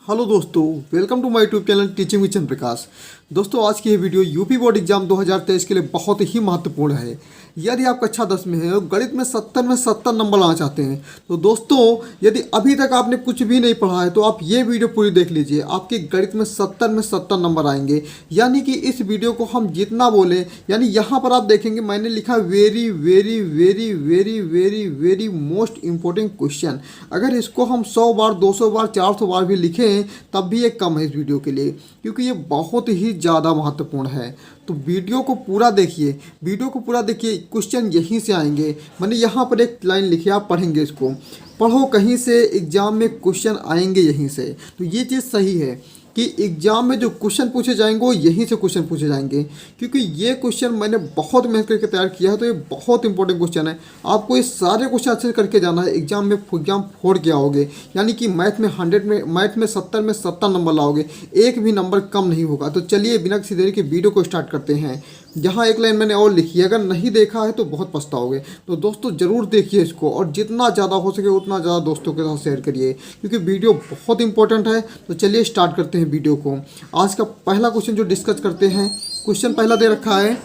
Hello दोस्तों, welcome to my YouTube channel teaching with Chandra Prakash. दोस्तों, आज की ये वीडियो यूपी बोर्ड एग्जाम 2023 के लिए बहुत ही महत्वपूर्ण है। यदि आप कक्षा 10 में हैं और गणित में 70 नंबर लाना चाहते हैं तो दोस्तों, यदि अभी तक आपने कुछ भी नहीं पढ़ा है तो आप ये वीडियो पूरी देख लीजिए। आपके गणित में 70 नंबर आएंगे। यानी कि इस वीडियो को हम जितना बोलें, यानी यहाँ पर आप देखेंगे मैंने लिखा very very very very very very most important question. अगर इसको हम 100 बार 200 बार 400 बार भी लिखें तब भी ये कम है इस वीडियो के लिए, क्योंकि ये बहुत ही ज़्यादा महत्वपूर्ण है। तो वीडियो को पूरा देखिए, क्वेश्चन यहीं से आएंगे। मैंने यहाँ पर एक लाइन लिखी, आप पढ़ेंगे, इसको पढ़ो, कहीं से एग्जाम में क्वेश्चन आएंगे यहीं से। तो ये चीज़ सही है कि एग्जाम में जो क्वेश्चन पूछे जाएंगे वो यहीं से क्वेश्चन पूछे जाएंगे, क्योंकि ये क्वेश्चन मैंने बहुत मेहनत करके तैयार किया है। तो ये बहुत इंपॉर्टेंट क्वेश्चन है। आपको ये सारे क्वेश्चन अच्छे से करके जाना है। एग्जाम फोड़ के आओगे, यानी कि मैथ में 70 में 70 नंबर लाओगे, एक भी नंबर कम नहीं होगा। तो चलिए बिना किसी देरी के वीडियो को स्टार्ट करते हैं। जहाँ एक लाइन मैंने और लिखी है, अगर नहीं देखा है तो बहुत पछताओगे। तो दोस्तों ज़रूर देखिए इसको, और जितना ज़्यादा हो सके उतना ज़्यादा दोस्तों के साथ शेयर करिए, क्योंकि वीडियो बहुत इंपॉर्टेंट है। तो चलिए स्टार्ट करते हैं वीडियो को। आज का पहला क्वेश्चन जो डिस्कस करते हैं, क्वेश्चन पहला दे रखा है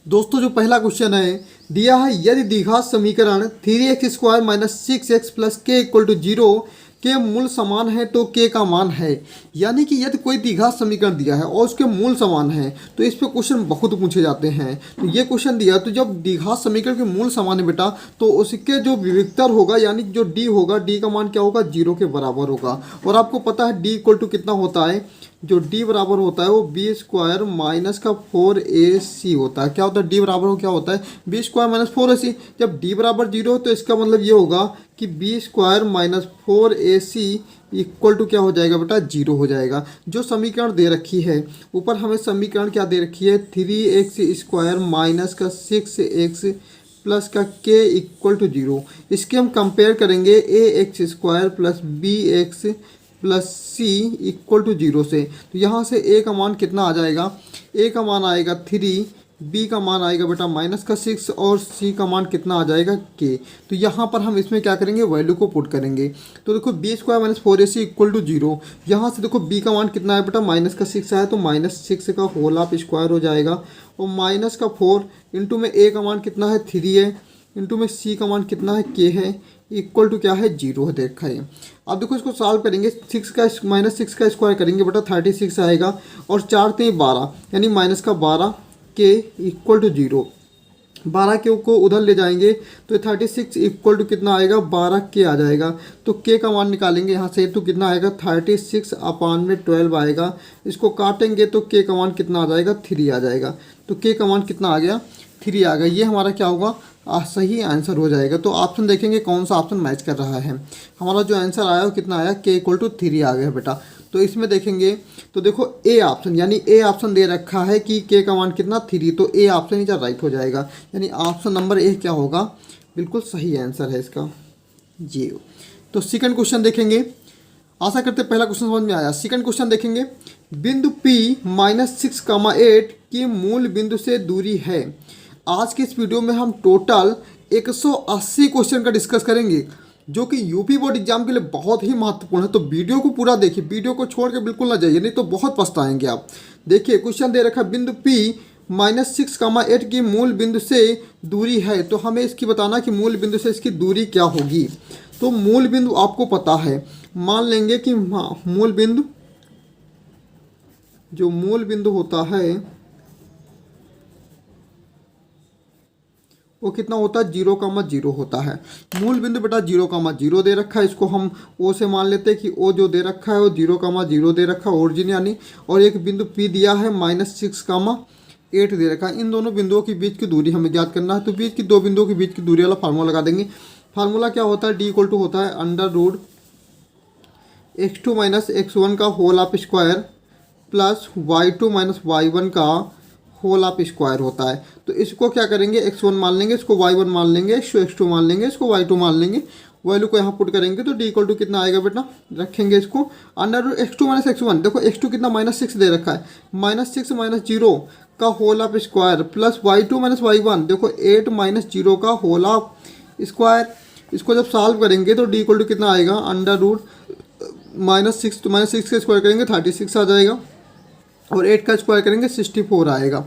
दोस्तों। जो पहला क्वेश्चन है दिया है, यदि द्विघात समीकरण 3x² - 6x + k = 0 के मूल समान है तो k का मान है। यानी कि यदि कोई द्विघात समीकरण दिया है और उसके मूल समान है तो इस पे क्वेश्चन बहुत पूछे जाते हैं। तो ये क्वेश्चन दिया, तो जब द्विघात समीकरण के मूल समान है बेटा, तो उसके जो विविक्तर होगा, यानी जो d होगा, d का मान क्या होगा, 0 के बराबर होगा। और आपको पता है d = कितना होता है, जो d बराबर होता है वो b² - 4ac होता है। क्या होता है, d बराबर क्या होता है, b² - 4ac। जब d बराबर 0 है तो इसका मतलब ये होगा कि b² - 4ac = क्या हो जाएगा बेटा, 0 हो जाएगा। जो समीकरण दे रखी है ऊपर, हमें समीकरण क्या दे रखी है, 3x² - 6x प्लस का k = 0। इसके हम कंपेयर करेंगे ax² + bx प्लस c = 0 से। तो यहाँ से a का मान कितना आ जाएगा, a का मान आएगा 3, b का मान आएगा बेटा -6 और c का मान कितना आ जाएगा, k। तो यहाँ पर हम इसमें क्या करेंगे, वैल्यू को पुट करेंगे। तो देखो b² - 4ac = 0। यहाँ से देखो b का मान कितना है बेटा, -6 है, तो -6 का होल ऑफ स्क्वायर हो जाएगा। और -4 इंटू में a का मान कितना है, 3 है, इंटू में c का मान कितना है, k है, इक्वल टू क्या है, 0 है। देखा है। अब देखो इसको सॉल्व करेंगे, -6 का स्क्वायर करेंगे बेटा, 36 आएगा, और 4 × 12 यानी -12 k = 0। 12 के को उधर ले जाएंगे तो 36 = कितना आएगा, 12 k आ जाएगा। तो k का मान निकालेंगे यहाँ से, तो कितना आएगा, 36/12 आएगा। इसको काटेंगे तो k का मान कितना आ जाएगा, 3 आ जाएगा। तो k का मान कितना आ गया, 3 आ गया। ये हमारा क्या होगा, सही आंसर हो जाएगा। तो ऑप्शन देखेंगे कौन सा ऑप्शन मैच कर रहा है। हमारा जो आंसर आया वो कितना आया, k = 3 आ गया बेटा। तो इसमें देखेंगे तो देखो ए ऑप्शन, यानी ए ऑप्शन दे रखा है कि k का मान कितना, 3। तो ए ऑप्शन इधर राइट हो जाएगा, यानी ऑप्शन नंबर ए क्या होगा, बिल्कुल सही आंसर है इसका जी। तो सेकंड क्वेश्चन देखेंगे। आशा करते पहला क्वेश्चन समझ में आया। सेकंड क्वेश्चन देखेंगे, बिंदु P -6,8 की मूल बिंदु से दूरी है। आज के इस वीडियो में हम टोटल 180 क्वेश्चन का डिस्कस करेंगे, जो कि यूपी बोर्ड एग्जाम के लिए बहुत ही महत्वपूर्ण है। तो वीडियो को पूरा देखिए, वीडियो को छोड़ के बिल्कुल ना जाइए, नहीं तो बहुत पछताएंगे आप। देखिए क्वेश्चन दे रखा है, बिंदु P -6,8 की मूल बिंदु से दूरी है। तो हमें इसकी बताना कि मूल बिंदु से इसकी दूरी क्या होगी। तो मूल बिंदु आपको पता है, मान लेंगे कि मूल बिंदु होता है वो कितना होता है, 0,0 होता है। मूल बिंदु बेटा 0,0 दे रखा है, इसको हम ओ से मान लेते हैं कि ओ जो दे रखा है वो 0,0 दे रखा है, ओरिजिन यानी। और एक बिंदु P दिया है -6,8 दे रखा है। इन दोनों बिंदुओं के बीच की दूरी हमें ज्ञात करना है। तो बीच की दो बिंदुओं के बीच की दूरी वाला फार्मूला लगा देंगे। फार्मूला क्या होता है, d = होता है √x2 - x1 का whole of square plus y2 - y1 का होल ऑफ स्क्वायर होता है। तो इसको क्या करेंगे, x1 मान लेंगे, इसको y1 मान लेंगे, इसको x2 मान लेंगे, इसको y2 मान लेंगे। वैल्यू को यहाँ पुट करेंगे तो d = कितना आएगा बेटा, रखेंगे इसको √x2 - x1। देखो x2 कितना, -6 दे रखा है, -6 - 0 का whole of square plus y2 - y1, देखो 8 - 0 का होल ऑफ स्क्वायर। इसको जब सॉल्व करेंगे तो d = कितना आएगा, -6, तो -6 का स्क्वायर करेंगे 36 आ जाएगा, और 8 का स्क्वायर करेंगे 64 आएगा।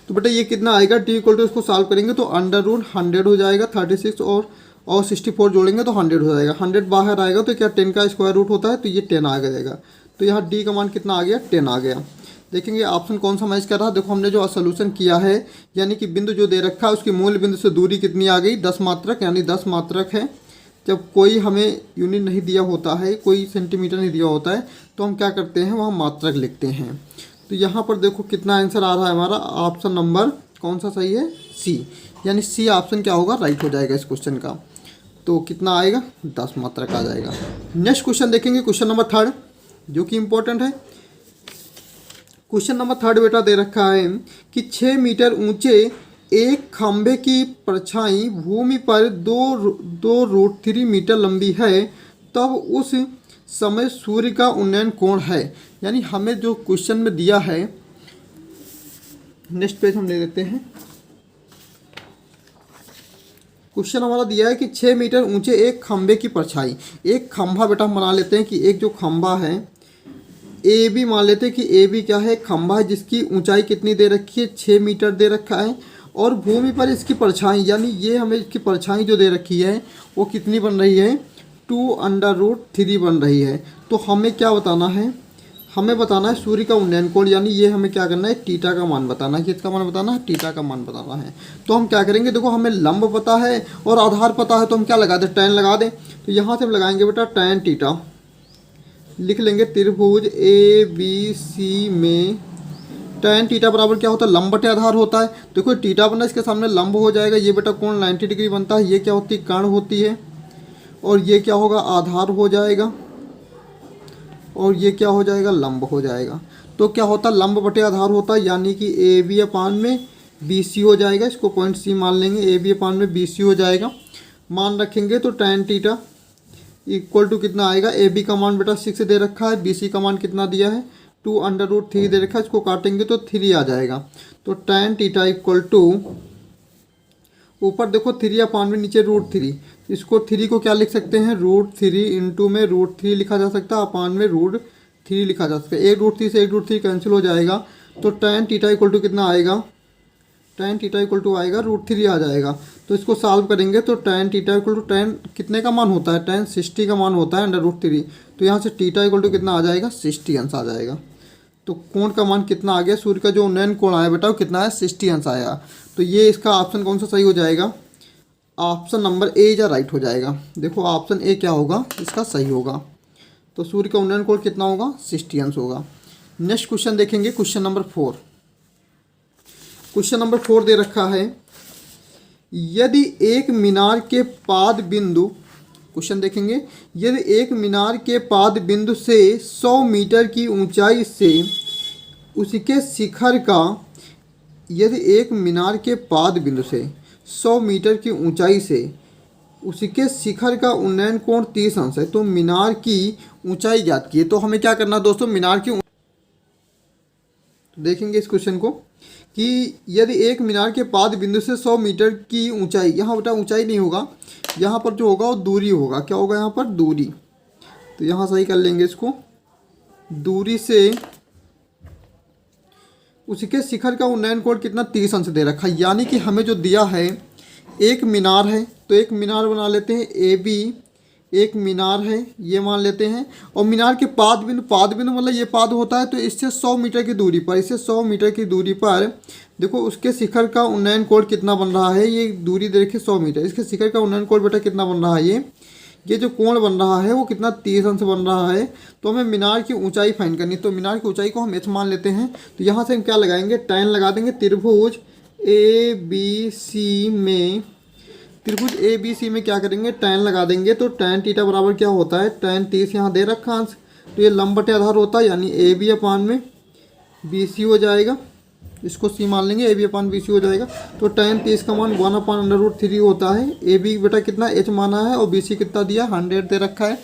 तो बेटा ये कितना आएगा, टी इक्वल टू इसको सॉल्व करेंगे तो √100 हो जाएगा, 36 और 64 जोड़ेंगे तो 100 हो जाएगा। 100 बाहर आएगा तो क्या 10 का स्क्वायर रूट होता है, तो ये 10 आ जाएगा। तो यहाँ डी का मान कितना आ गया, 10 आ गया। देखेंगे ऑप्शन कौन सा मैच कर रहा है। देखो हमने जो सोल्यूशन किया है, यानी कि बिंदु जो दे रखा है उसकी मूल बिंदु से दूरी कितनी आ गई, 10 मात्रक, यानी 10 मात्रक है। जब कोई हमें यूनिट नहीं दिया होता है, कोई सेंटीमीटर नहीं दिया होता है, तो हम क्या करते हैं, वहाँ मात्रक लिखते हैं। तो यहाँ पर देखो कितना आंसर आ रहा है हमारा, ऑप्शन नंबर कौन सा सही है, सी, यानी सी ऑप्शन क्या होगा, राइट हो जाएगा इस क्वेश्चन का। तो कितना आएगा, 10 मात्रक आ जाएगा। नेक्स्ट क्वेश्चन देखेंगे, क्वेश्चन नंबर 3 जो कि इम्पोर्टेंट है। क्वेश्चन नंबर 3 बेटा दे रखा है कि 6 मीटर ऊंचे एक खंभे की परछाई भूमि पर 2√3 मीटर लंबी है, तब उस समय सूर्य का उन्नयन कोण है। यानी हमें जो क्वेश्चन में दिया है, नेक्स्ट पेज हम ले लेते हैं। क्वेश्चन हमारा दिया है कि 6 मीटर ऊंचे एक खंभे की परछाई, एक खंभा बेटा हम बना लेते हैं कि एक जो खंभा है ए बी, मान लेते हैं कि ए बी क्या है, खंभा है जिसकी ऊंचाई कितनी दे रखी है, 6 मीटर दे रखा है, और भूमि पर इसकी परछाई, यानी ये हमें इसकी परछाई जो दे रखी है वो कितनी बन रही है, 2√3 बन रही है। तो हमें क्या बताना है, हमें बताना है सूर्य का उन्नयन कोण, यानी ये हमें क्या करना है, थीटा का मान बताना है। किसका मान बताना है, थीटा का मान बताना है। तो हम क्या करेंगे, देखो हमें लंब पता है और आधार पता है, तो हम क्या लगा दें, tan लगा दें। तो यहाँ से हम लगाएंगे बेटा tan थीटा, लिख लेंगे त्रिभुज ABC में tan थीटा बराबर क्या होता है, लंब बटे आधार होता है। देखो थीटा बना, इसके सामने लंब हो जाएगा, ये बेटा कोण 90 डिग्री बनता है, ये क्या होती है, कर्ण होती है, और ये क्या होगा, आधार हो जाएगा, और ये क्या हो जाएगा, लंब हो जाएगा। तो क्या होता है, लंब बटे आधार होता है, यानी कि AB अपान में BC हो जाएगा। इसको पॉइंट C मान लेंगे, AB अपान में BC हो जाएगा, मान रखेंगे। तो tan थीटा इक्वल टू कितना आएगा, AB का मान बेटा 6 दे रखा है, BC का मान कितना दिया है, 2√3 दे रखा है, इसको काटेंगे तो 3 आ जाएगा। तो tan थीटा इक्वल टू, ऊपर देखो 3 अपान में, नीचे √3, इसको 3 को क्या लिख सकते हैं, √3 इंटू में √3 लिखा जा सकता है, अपान में √3 लिखा जा सकता है। एक √3 से एक √3 कैंसिल हो जाएगा, तो tan थीटा इक्वल टू कितना आएगा, tan थीटा इक्वल टू आएगा √3 आ जाएगा। तो इसको सॉल्व करेंगे तो tan theta equal to, tan कितने का मान होता है, tan 60 का मान होता है √3। तो यहाँ से थीटा इक्वल टू कितना आ जाएगा, 60 अंश आ जाएगा। तो कोण का मान कितना आ गया, सूर्य का जो उन्नयन कोण आया बेटा वो कितना है, 60 अंश आया। तो ये इसका ऑप्शन कौन सा सही हो जाएगा, ऑप्शन नंबर ए या राइट हो जाएगा। देखो ऑप्शन ए क्या होगा, इसका सही होगा। तो सूर्य का उन्नयन कोण कितना होगा, 60 अंश होगा। नेक्स्ट क्वेश्चन देखेंगे, क्वेश्चन नंबर 4। क्वेश्चन नंबर 4 दे रखा है, यदि एक मीनार के पाद बिंदु, क्वेश्चन देखेंगे, यदि एक मीनार के पाद बिंदु से 100 मीटर की ऊंचाई से उसके शिखर का, यदि एक मीनार के पाद बिंदु से 100 मीटर की ऊंचाई से उसके शिखर का उन्नयन कोण 30 अंश है, तो मीनार की ऊंचाई ज्ञात कीजिए। तो हमें क्या करना है दोस्तों, मीनार की, तो देखेंगे इस क्वेश्चन को कि यदि एक मीनार के पाद बिंदु से 100 मीटर की ऊंचाई, यहाँ बेटा ऊंचाई नहीं होगा, यहाँ पर जो होगा वो दूरी होगा, क्या होगा यहाँ पर, दूरी। तो यहाँ सही कर लेंगे इसको, दूरी से उसके शिखर का उन्नयन कोण कितना, 30 अंश दे रखा है। यानी कि हमें जो दिया है, एक मीनार है, तो एक मीनार बना लेते हैं AB, एक मीनार है ये मान लेते हैं, और मीनार के पाद बिंदु मतलब ये पाद होता है, तो इससे 100 मीटर की दूरी पर, इससे 100 मीटर की दूरी पर देखो उसके शिखर का उन्नयन कोण कितना बन रहा है, ये दूरी देखिए 100 मीटर, इसके शिखर का उन्नयन कोण बेटा कितना बन रहा है, ये जो कोण बन रहा है वो कितना, 30 अंश बन रहा है। तो हमें मीनार की ऊंचाई फाइंड करनी, तो मीनार की ऊंचाई को हम h मान लेते हैं। तो यहाँ से हम क्या लगाएंगे, tan लगा देंगे। त्रिभुज ABC में, त्रिभुज ABC में क्या करेंगे, tan लगा देंगे। तो tan थीटा बराबर क्या होता है, tan 30 यहाँ दे रखा अंश, तो ये लंब बटे आधार होता है, यानी AB अपान में BC हो जाएगा, इसको C मान लेंगे, AB अपान BC हो जाएगा। तो tan 30 का मान 1/√3 होता है। AB बेटा कितना h माना है, और BC कितना दिया, 100 दे रखा है।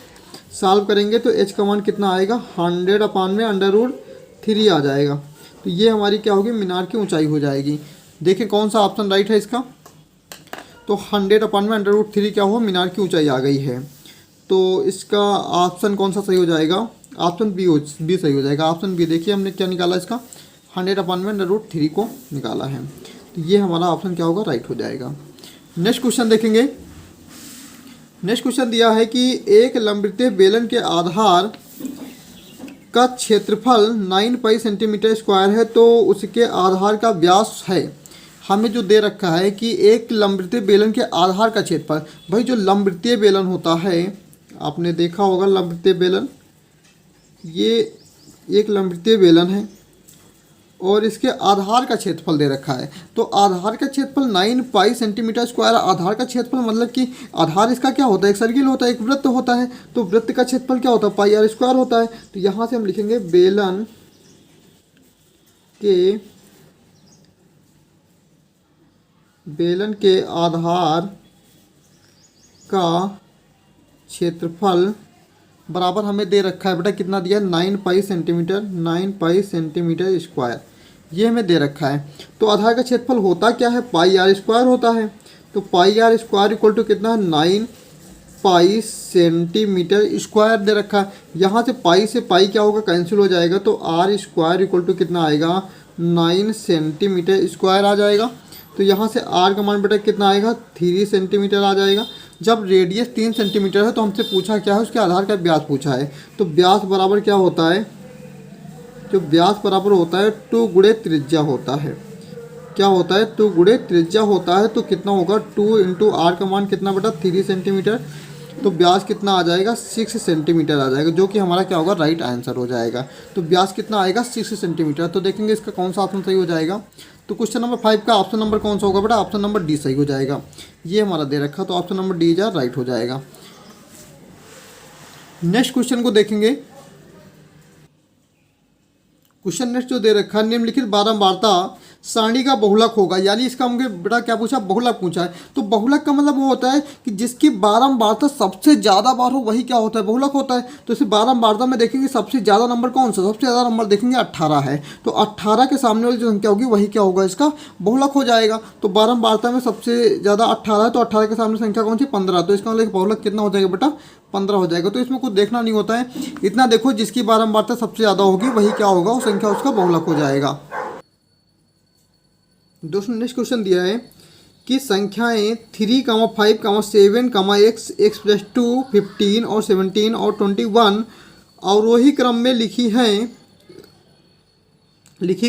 सॉल्व करेंगे तो h का मान कितना आएगा, 100 अपान में √3 आ जाएगा। तो ये हमारी क्या होगी, मीनार की ऊंचाई हो जाएगी। देखें कौन सा ऑप्शन राइट है इसका, तो 100 अपान में √3 क्या हुआ, मीनार की ऊंचाई आ गई है। तो इसका ऑप्शन कौन सा सही हो जाएगा? ऑप्शन बी सही हो जाएगा। ऑप्शन बी देखिए हमने क्या निकाला इसका 100/√3 को निकाला है। तो ये हमारा ऑप्शन क्या होगा? राइट हो जाएगा। नेक्स्ट क्वेश्चन देखेंगे। नेक्स्ट क्वेश्चन दिया है कि एक लंबवृत्तीय बेलन के आधार का क्षेत्रफल 9 पाई सेंटीमीटर स्क्वायर है, तो उसके आधार का व्यास है। हमें जो दे रखा है कि एक लंबवृत्तीय बेलन के आधार का क्षेत्रफल, भाई जो लंबवृत्तीय बेलन होता है आपने देखा होगा लंबवृत्तीय बेलन, ये एक लंबवृत्तीय बेलन है और इसके आधार का क्षेत्रफल दे रखा है। तो आधार का क्षेत्रफल 9 पाई सेंटीमीटर स्क्वायर। आधार का क्षेत्रफल मतलब कि आधार इसका क्या होता है? एक सर्किल होता है, एक वृत्त होता है। तो वृत्त का क्षेत्रफल क्या होता है? पाई आर स्क्वायर होता है। तो यहाँ से हम लिखेंगे बेलन के आधार का क्षेत्रफल बराबर हमें दे रखा है बेटा, कितना दिया? 9 पाई सेंटीमीटर स्क्वायर, ये हमें दे रखा है। तो आधार का क्षेत्रफल होता क्या है? पाई आर स्क्वायर होता है। तो पाई आर स्क्वायर इक्वल टू कितना है? 9 पाई सेंटीमीटर स्क्वायर दे रखा है। यहाँ से पाई क्या होगा? कैंसिल हो जाएगा। तो आर स्क्वायर इक्वल टू कितना आएगा? 9 सेंटीमीटर स्क्वायर आ जाएगा। तो यहाँ से आर का मान बेटा कितना आएगा? 3 सेंटीमीटर आ जाएगा। जब रेडियस 3 सेंटीमीटर है तो हमसे पूछा क्या है? उसके आधार का व्यास पूछा है। तो व्यास बराबर क्या होता है? जो व्यास बराबर होता है 2 गुणे त्रिज्या होता है। क्या होता है? 2 गुणे त्रिज्या होता है। तो कितना होगा? 2 इंटू आर का मान कितना बेटा? 3 सेंटीमीटर। तो व्यास कितना आ जाएगा? 6 सेंटीमीटर आ जाएगा, जो कि हमारा क्या होगा? राइट आंसर हो जाएगा। तो व्यास कितना आएगा? 6 सेंटीमीटर। तो देखेंगे इसका कौन सा ऑप्शन सही हो जाएगा। तो क्वेश्चन नंबर 5 का ऑप्शन नंबर कौन सा होगा बेटा? ऑप्शन नंबर डी सही हो जाएगा। ये हमारा दे रखा, तो ऑप्शन नंबर डी जा राइट हो जाएगा। नेक्स्ट क्वेश्चन को देखेंगे। क्वेश्चन नेक्स्ट जो दे रखा है, निम्नलिखित बारंबारता सारणी का बहुलक होगा। यानी इसका मुझे बेटा क्या पूछा? बहुलक पूछा है। तो बहुलक का मतलब वो होता है कि जिसकी बारंबारता सबसे ज़्यादा बार हो वही क्या होता है? बहुलक होता है। तो इसे बारंबारता में देखेंगे सबसे ज़्यादा नंबर कौन सा? सबसे ज़्यादा नंबर देखेंगे 18 है। तो 18 के सामने वाली जो संख्या होगी वही क्या होगा? इसका बहुलक हो जाएगा। तो बारंबारता में सबसे ज़्यादा 18 है, तो 18 के सामने संख्या कौन सी? 15। तो इसका मतलब बहुलक कितना हो जाएगा बेटा? 15 हो जाएगा। तो इसमें कुछ देखना नहीं होता है, इतना देखो जिसकी बारंबारता सबसे ज़्यादा होगी वही क्या होगा? वो संख्या उसका बहुलक हो जाएगा। दोस्तों नेक्स्ट क्वेश्चन दिया है कि संख्याएं 3, 5, 7, x, x+2, 15 और 17 और 21 अवरोही क्रम में लिखी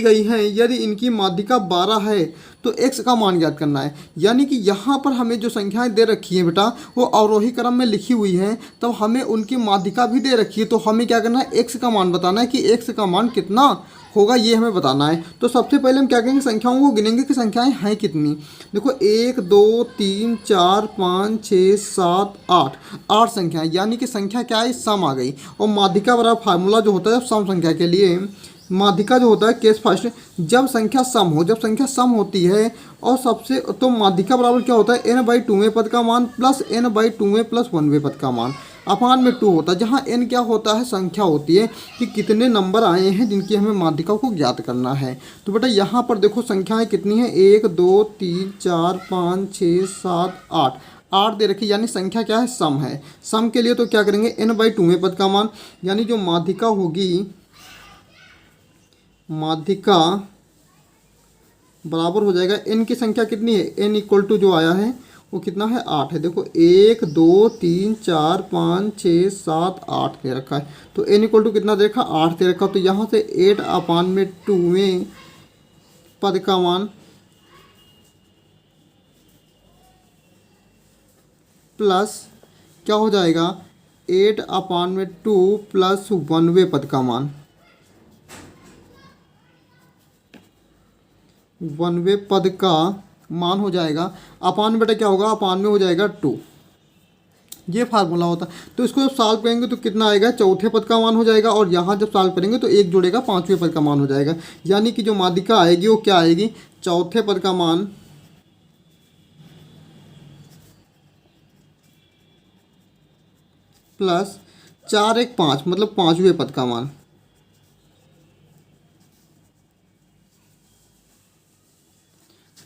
गई हैं। यदि इनकी माध्यिका 12 है तो x का मान ज्ञात करना है। यानी कि यहाँ पर हमें जो संख्याएं दे रखी हैं बेटा वो अवरोही क्रम में लिखी हुई हैं, तब हमें उनकी माध्यिका भी दे रखी है। तो हमें क्या करना है? x का मान बताना है कि x का मान कितना होगा, ये हमें बताना है। तो सबसे पहले हम क्या करेंगे? संख्याओं को गिनेंगे कि संख्याएं हैं कितनी। देखो 1, 2, 3, 4, 5, 6, 7, 8 संख्याएं। यानी कि संख्या क्या है? सम आ गई। और माध्यिका बराबर फार्मूला जो होता है सम संख्या के लिए, माध्यिका जो होता है केस फर्स्ट, जब संख्या सम होती है और सबसे, तो माध्यिका बराबर क्या होता है? n/2वें पद का मान प्लस n/2वें प्लस 1वें पद का मान अपान में 2 होता है। जहाँ n क्या होता है? संख्या होती है कि कितने नंबर आए हैं जिनकी हमें माध्यिका को ज्ञात करना है। तो बेटा यहाँ पर देखो संख्याएं कितनी हैं? 1, 2, 3, 4, 5, 6, 7, 8 दे रखी। यानी संख्या क्या है? सम है। सम के लिए तो क्या करेंगे? n/2वें पद का मान, यानी जो माध्यिका होगी, माध्यिका बराबर हो जाएगा n की संख्या कितनी है? n इक्वल टू जो आया है वो कितना है? 8 है। देखो 1, 2, 3, 4, 5, 6, 7, 8 दे रखा है। तो n इक्वल टू कितना दे रखा? 8 दे रखा। तो यहाँ से 8/2वें पद का मान प्लस क्या हो जाएगा? 8/2 प्लस 1वें पद का मान, 1वें पद का मान हो जाएगा। अपान बेटा क्या होगा? अपान में हो जाएगा 2। ये फार्मूला होता है। तो इसको जब सॉल्व करेंगे तो कितना आएगा? चौथे पद का मान हो जाएगा। और यहाँ जब सॉल्व करेंगे तो एक जुड़ेगा, 5वें पद का मान हो जाएगा। यानी कि जो माध्यिका आएगी वो क्या आएगी? चौथे पद का मान प्लस 4, 1, 5 मतलब 5वें पद का मान।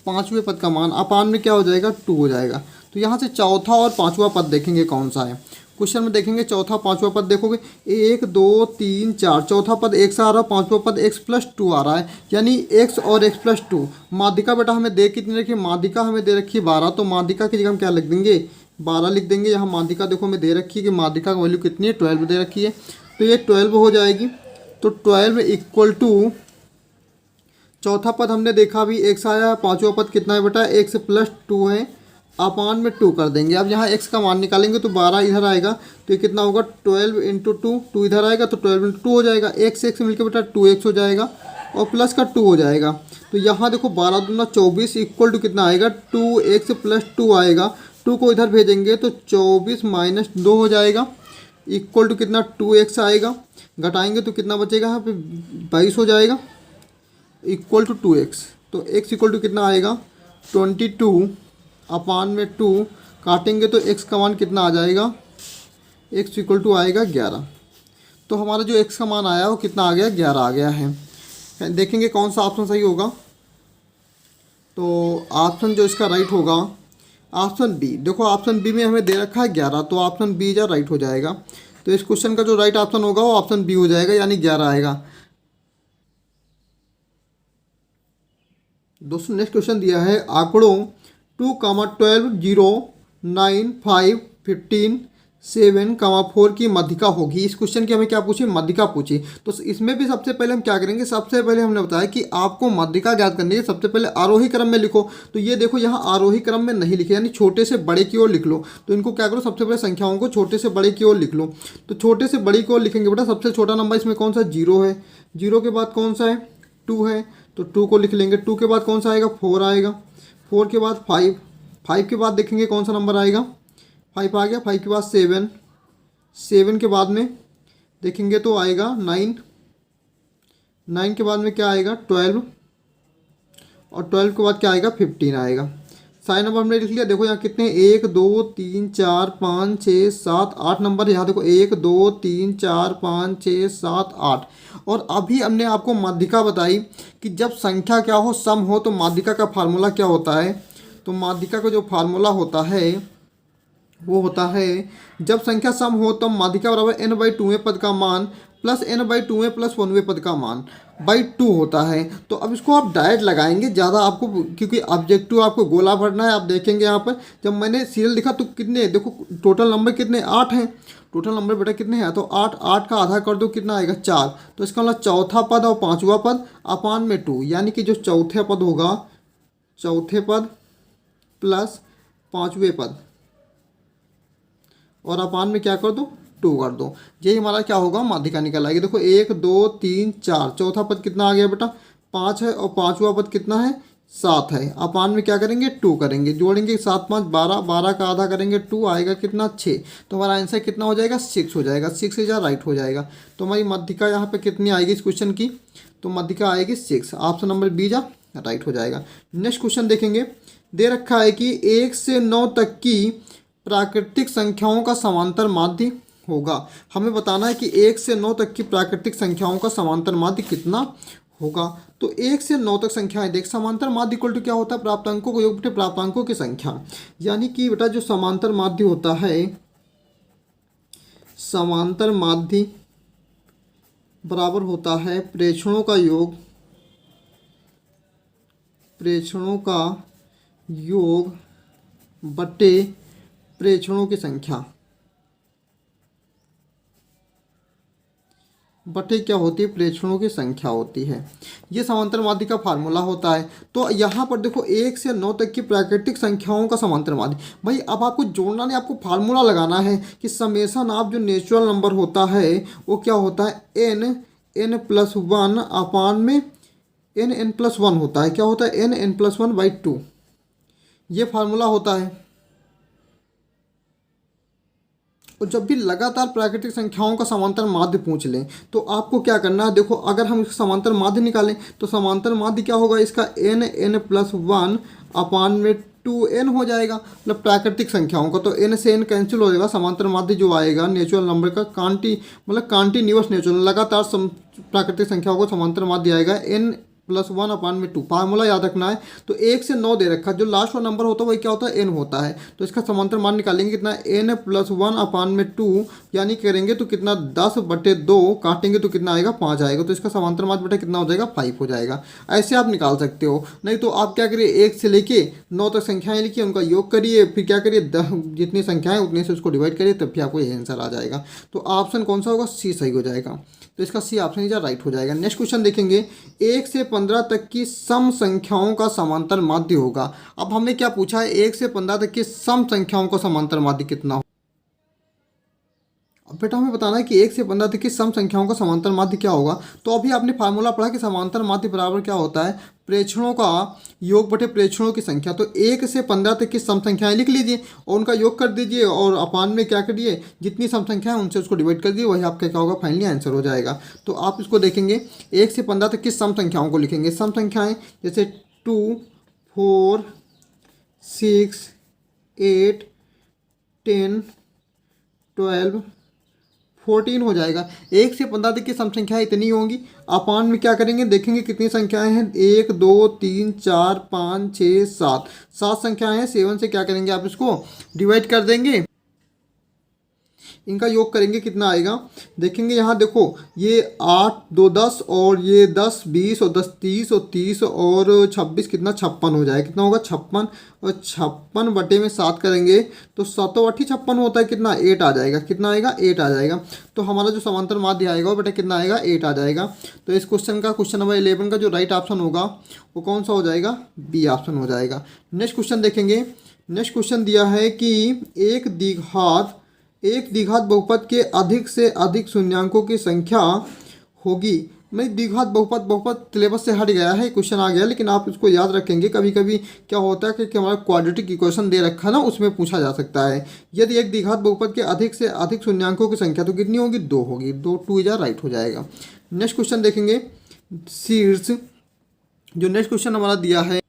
5वें पद का मान अपान में क्या हो जाएगा? 2 हो जाएगा। तो यहाँ से चौथा और 5वां पद देखेंगे कौन सा है। क्वेश्चन में देखेंगे चौथा पांचवा पद देखोगे 1 2 3 4, चौथा पद x आ रहा है, पांचवा पद x+2 आ रहा है, यानी x और x+2। माध्यिका बेटा हमें दे कितनी रखी है, माध्यिका हमें दे रखी है 12, तो माध्यिका की जगह हम क्या लिख देंगे 12 लिख देंगे। यहाँ माध्यिका देखो हमें दे रखी है कि माध्यिका की वैल्यू कितनी है 12 दे रखी है, तो ये 12 हो जाएगी। तो 12 इक्वल टू चौथा पद हमने देखा भी x आया, पांचवा पद कितना है बेटा x+2 है, अपान में 2 कर देंगे। अब यहाँ x का मान निकालेंगे तो 12 इधर आएगा, तो ये कितना होगा 12 × 2, 2 इधर आएगा तो 12 × 2 हो जाएगा, x मिलकर बेटा 2x हो जाएगा और प्लस का 2 हो जाएगा। तो यहाँ देखो 12 दूना 24 इक्वल टू कितना आएगा 2x + 2 आएगा, 2 को इधर भेजेंगे तो 24 - 2 हो जाएगा, इक्वल टू कितना 2x आएगा, घटाएंगे तो कितना बचेगा यहाँ पे 22 हो जाएगा, इक्वल टू 2x। तो x इक्वल टू कितना आएगा 22 अपान में 2, काटेंगे तो x का मान कितना आ जाएगा, x इक्वल टू आएगा 11। तो हमारा जो x का मान आया वो कितना आ गया 11 आ गया है। देखेंगे कौन सा ऑप्शन सही होगा, तो ऑप्शन जो इसका राइट होगा ऑप्शन बी। देखो ऑप्शन बी में हमें दे रखा है 11, तो ऑप्शन बी जो राइट हो जाएगा। तो इस क्वेश्चन का जो राइट ऑप्शन होगा वो ऑप्शन बी हो जाएगा, यानी 11 आएगा। दोस्तों नेक्स्ट क्वेश्चन दिया है आंकड़ों 2, 12, 0, 9, 5, 15, 7, 4 की मध्यिका होगी। इस क्वेश्चन की हमें क्या पूछी, मध्यिका पूछी। तो इसमें भी सबसे पहले हम क्या करेंगे, सबसे पहले हमने बताया कि आपको मध्यिका ज्ञात करनी है, सबसे पहले आरोही क्रम में लिखो। तो ये देखो यहाँ आरोही क्रम में नहीं लिखे, यानी छोटे से बड़े की ओर लिख लो। तो इनको क्या करो, सबसे पहले संख्याओं को छोटे से बड़े की ओर लिख लो। तो छोटे से बड़े की ओर लिखेंगे बेटा, सबसे छोटा नंबर इसमें कौन सा 0 है, 0 के बाद कौन सा है 2 है, तो 2 को लिख लेंगे। 2 के बाद कौन सा आएगा 4 आएगा, 4 के बाद 5, 5 के बाद देखेंगे कौन सा नंबर आएगा 5 आ गया, 5 के बाद 7, 7 के बाद में देखेंगे तो आएगा 9, 9 के बाद में क्या आएगा 12, और 12 के बाद क्या आएगा 15 आएगा। सारे नंबर हमने लिख लिया। देखो यहाँ कितने 1 2 3 4 5 6 7 8 नंबर, यहाँ देखो 1 2 3 4 5 6 7 8। और अभी हमने आपको माध्यिका बताई कि जब संख्या क्या हो सम हो तो माध्यिका का फार्मूला क्या होता है। तो माध्यिका का जो फार्मूला होता है वो होता है जब संख्या सम हो तब माध्यिका बराबर n/2वें पद का मान प्लस n/2वें प्लस 1वें पद का मान बाई 2 होता है। तो अब इसको आप डायरेक्ट लगाएंगे ज़्यादा आपको, क्योंकि ऑब्जेक्टिव आपको गोला भरना है। आप देखेंगे यहाँ पर जब मैंने सीरियल लिखा तो कितने देखो टोटल नंबर कितने 8 हैं, टोटल नंबर बेटा कितने हैं, तो 8, 8 का आधा कर दो कितना आएगा 4। तो इसका मतलब चौथा पद और पाँचवा पद अपान में 2, यानी कि जो चौथे पद होगा चौथे पद प्लस पाँचवें पद और अपान में क्या कर दो 2 कर दो। यही हमारा क्या होगा माध्यिका निकल आएगी। देखो 1 2 3 4, चौथा पद कितना आ गया बेटा 5 है, और पाँचवा पद कितना है 7 है, अपान में क्या करेंगे 2 करेंगे, जोड़ेंगे 7 5 12, 12 का आधा करेंगे 2 आएगा कितना 6। तो हमारा आंसर कितना हो जाएगा 6 हो जाएगा, 6 से राइट हो जाएगा। तो हमारी मध्यिका यहाँ पे कितनी आएगी इस क्वेश्चन की, तो मध्यिका आएगी 6, ऑप्शन नंबर बी जा राइट हो जाएगा। नेक्स्ट क्वेश्चन देखेंगे, दे रखा है कि 1 से 9 तक की प्राकृतिक संख्याओं का समांतर माध्य होगा। हमें बताना है कि 1 से 9 तक की प्राकृतिक संख्याओं का समांतर माध्य कितना होगा। तो 1 से 9 तक संख्याएं देख, समांतर माध्य इक्वल टू क्या होता है प्राप्तांकों को योग बटे प्राप्तांकों की संख्या, यानी कि बेटा जो समांतर माध्य होता है समांतर माध्य बराबर होता है प्रेक्षणों का योग, प्रेक्षणों का योग बटे प्रेक्षणों की संख्या बटे क्या होती है प्रेक्षणों की संख्या होती है। ये समांतर माध्य का फार्मूला होता है। तो यहाँ पर देखो 1 से 9 तक की प्राकृतिक संख्याओं का समांतर माध्य, भाई अब आपको जोड़ना नहीं, आपको फार्मूला लगाना है कि समेसन ऑफ जो नेचुरल नंबर होता है वो क्या होता है n+1 अपान में n+1 होता है, क्या होता है n+1/2, ये फार्मूला होता है। और जब भी लगातार प्राकृतिक संख्याओं का समांतर माध्य पूछ लें तो आपको क्या करना है, देखो अगर हम समांतर माध्य निकालें तो समांतर माध्य क्या होगा इसका n+1 अपान में 2n हो जाएगा, मतलब प्राकृतिक संख्याओं का। तो n से n कैंसिल हो जाएगा, समांतर माध्य जो आएगा नेचुरल नंबर का कंटीन्यूअस नेचुरल लगातार प्राकृतिक संख्याओं को समांतर माध्य आएगा प्लस 1/2 फार्मूला याद रखना है। तो 1 से 9 दे रखा है, जो लास्ट वाला नंबर होता है वही क्या होता है, n होता है। तो इसका समांतर मान निकालेंगे कितना, n प्लस 1/2 यानी करेंगे तो कितना 10/2 काटेंगे तो कितना आएगा 5 आएगा। तो इसका समांतर मान बेटा कितना हो जाएगा 5 हो जाएगा। ऐसे आप निकाल सकते हो। नहीं तो आप क्या करिए 1 से लेके 9 तक संख्याएं लिखिए, उनका योग करिए, फिर क्या करिए जितनी संख्याएं उतने से उसको डिवाइड करिए, तब फिर आपको ये आंसर आ जाएगा। तो ऑप्शन कौन सा होगा, सी सही हो जाएगा। तो इसका सी ऑप्शन इज राइट हो जाएगा। नेक्स्ट क्वेश्चन देखेंगे, 1 से 15 तक की सम संख्याओं का समांतर माध्य होगा। अब हमने क्या पूछा है, 1 से 15 तक की सम संख्याओं का समांतर माध्य कितना हो। अब बेटा हमें बताना है कि 1 से 15 तक की सम संख्याओं का समांतर माध्य क्या होगा। तो अभी आपने फार्मूला पढ़ा कि समांतर माध्य बराबर क्या होता है, प्रेक्षणों का योग बटे प्रेक्षणों की संख्या। तो 1 से 15 तक की सम संख्याएं लिख लीजिए और उनका योग कर दीजिए और अपान में क्या करिए, जितनी सम संख्या है उनसे उसको डिवाइड कर दीजिए, वही आपका क्या होगा फाइनली आंसर हो जाएगा। तो आप इसको देखेंगे 1 से 15 तक की सम संख्याओं को लिखेंगे। सम संख्याएँ जैसे 2, 4, 6, 8, 10, 12, 14 हो जाएगा। 1 से 15 तक की सम संख्याएं इतनी होंगी। अपान में क्या करेंगे, देखेंगे कितनी संख्याएं हैं, 1 2 3 4 5 6 7, 7 संख्याएं हैं। 7 से क्या करेंगे, आप इसको डिवाइड कर देंगे, इनका योग करेंगे कितना आएगा। देखेंगे यहाँ देखो, ये 8 2 10 और ये 10 20 और 10 30 और 30 और 26 कितना 56 हो जाएगा। कितना होगा 56 और 56 बटे में 7 करेंगे तो 7 8 56 होता है, कितना 8 आ जाएगा। कितना आएगा 8 आ जाएगा। तो हमारा जो समांतर माध्य आएगा वो बेटा कितना आएगा 8 आ जाएगा। तो इस क्वेश्चन का क्वेश्चन नंबर 11 का जो राइट ऑप्शन होगा वो कौन सा हो जाएगा, बी ऑप्शन हो जाएगा। नेक्स्ट क्वेश्चन देखेंगे। नेक्स्ट क्वेश्चन दिया है कि एक द्विघात बहुपद के अधिक से अधिक शून्यांकों की संख्या होगी। मैं द्विघात बहुपद सिलेबस से हट गया है, क्वेश्चन आ गया, लेकिन आप इसको याद रखेंगे। कभी कभी क्या होता है कि हमारा क्वाड्रेटिक इक्वेशन दे रखा है ना, उसमें पूछा जा सकता है। यदि एक द्विघात बहुपद के अधिक से अधिक शून्यांकों की संख्या तो कितनी होगी, 2 होगी। 2 2 इज राइट हो जाएगा। नेक्स्ट क्वेश्चन देखेंगे। शीर्ष जो नेक्स्ट क्वेश्चन हमारा दिया है,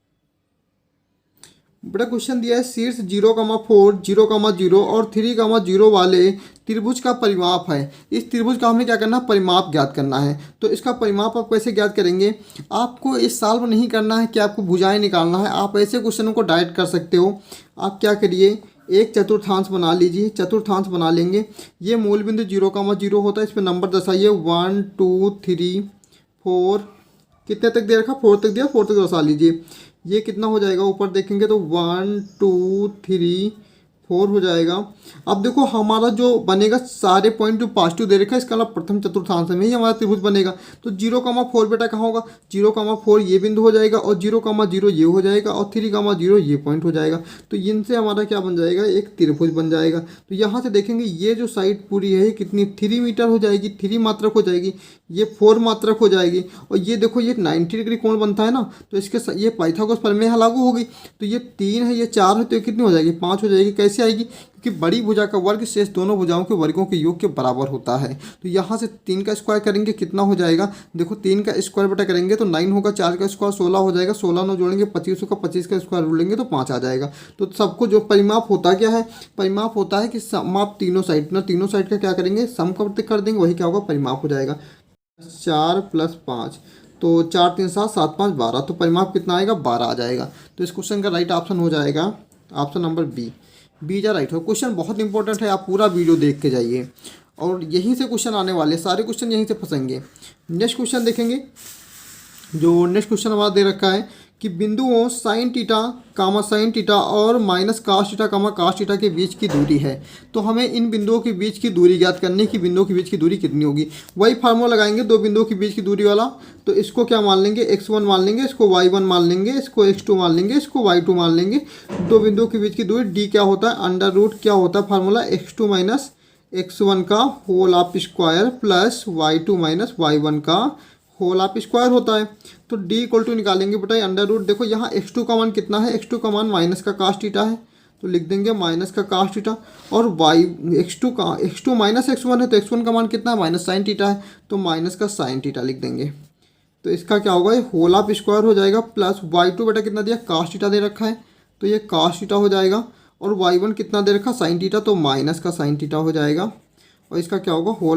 बड़ा क्वेश्चन दिया है, शीर्ष 0,4 0,0 और 3,0 वाले त्रिभुज का परिमाप है। इस त्रिभुज का हमें क्या करना है, परिमाप ज्ञात करना है। तो इसका परिमाप आप कैसे ज्ञात करेंगे, आपको इस सॉल्व नहीं करना है कि आपको भुजाएं निकालना है। आप ऐसे क्वेश्चनों को डायरेक्ट कर सकते हो। आप क्या करिए, एक चतुर्थांश बना लीजिए। चतुर्थांश बना लेंगे, ये मूल बिंदु 0,0 होता है, इस पर नंबर दर्शाइए 1 2 3 4, कितने तक दे रखा, 4 तक दिया, 4 तक दर्शा लीजिए। ये कितना हो जाएगा, ऊपर देखेंगे तो 1 2 3 4 हो जाएगा। अब देखो हमारा जो बनेगा, सारे पॉइंट जो पॉजिटिव दे रखा है, इसका मतलब प्रथम चतुर्थांश में ही हमारा त्रिभुज बनेगा। तो 0,4 बेटा कहाँ होगा, 0,4 ये बिंदु हो जाएगा और 0,0 ये हो जाएगा और 3,0 ये पॉइंट हो जाएगा। तो इनसे हमारा क्या बन जाएगा, एक त्रिभुज बन जाएगा। तो यहाँ से देखेंगे ये जो साइड पूरी है कितनी 3 मीटर हो जाएगी, 3 मात्रक हो जाएगी, ये 4 मात्रक हो जाएगी। और ये देखो ये 90 डिग्री कोण बनता है ना, तो इसके ये पाइथागोरस प्रमेय यहाँ लागू होगी। तो ये 3 है, ये 4 है, तो ये कितनी हो जाएगी, 5 हो जाएगी। कैसे आएगी, क्योंकि बड़ी भुजा का वर्ग शेष दोनों भुजाओं के वर्गों के योग के बराबर होता है। तो यहाँ से 3 का स्क्वायर करेंगे कितना हो जाएगा, देखो 3 का स्क्वायर बेटा करेंगे तो 9 होगा, 4 का स्क्वायर 16 हो जाएगा, 16 9 जोड़ेंगे 25 होगा, 25 का स्क्वायर जोड़ेंगे तो 5 आ जाएगा। तो सबको जो परिमाप होता क्या है, परिमाप होता है कि सम आप तीनों साइड ना, तीनों साइड का क्या करेंगे, सम कर देंगे, वही क्या होगा परिमाप हो जाएगा। 4 + 5 तो 4 3 7 7 5 12, तो परिमाप कितना आएगा 12 आ जाएगा। तो इस क्वेश्चन का राइट ऑप्शन हो जाएगा ऑप्शन नंबर बी जा राइट हो। क्वेश्चन बहुत इंपॉर्टेंट है, आप पूरा वीडियो देख के जाइए और यहीं से क्वेश्चन आने वाले, सारे क्वेश्चन यहीं से फंसेंगे। नेक्स्ट क्वेश्चन देखेंगे। जो नेक्स्ट क्वेश्चन हमारा दे रखा है कि बिंदुओं sin थीटा और -cos थीटा के बीच की दूरी है। तो हमें इन बिंदुओं के बीच की दूरी ज्ञात करनी कि बिंदुओं के बीच की दूरी कितनी होगी। वही फार्मूला लगाएंगे दो बिंदुओं के बीच की दूरी वाला। तो इसको क्या मान लेंगे, x1 मान लेंगे, इसको y1 मान लेंगे, इसको x2 मान लेंगे, इसको y2 मान लेंगे। दो बिंदुओं के बीच की दूरी d क्या होता है, अंडर रूट क्या होता है फार्मूला, x2 - x1 का whole of square plus y2 - y1 का होल ऑफ स्क्वायर होता है। तो d = निकालेंगे बेटा अंडर रूट। देखो यहाँ x2 का मान कितना है, x2 का मान माइनस का cos थीटा है, तो लिख देंगे माइनस का cos थीटा। और x2 - x1 है, तो x1 का मान कितना है, माइनस sin थीटा है, तो माइनस का sin थीटा लिख देंगे। तो इसका क्या होगा, ये होल ऑफ स्क्वायर हो जाएगा प्लस y2 बेटा कितना दिया, cos थीटा दे रखा है, तो ये cos थीटा हो जाएगा। और y1 कितना दे रखा sin थीटा, तो माइनस का sin थीटा हो जाएगा। और इसका क्या होगा, होल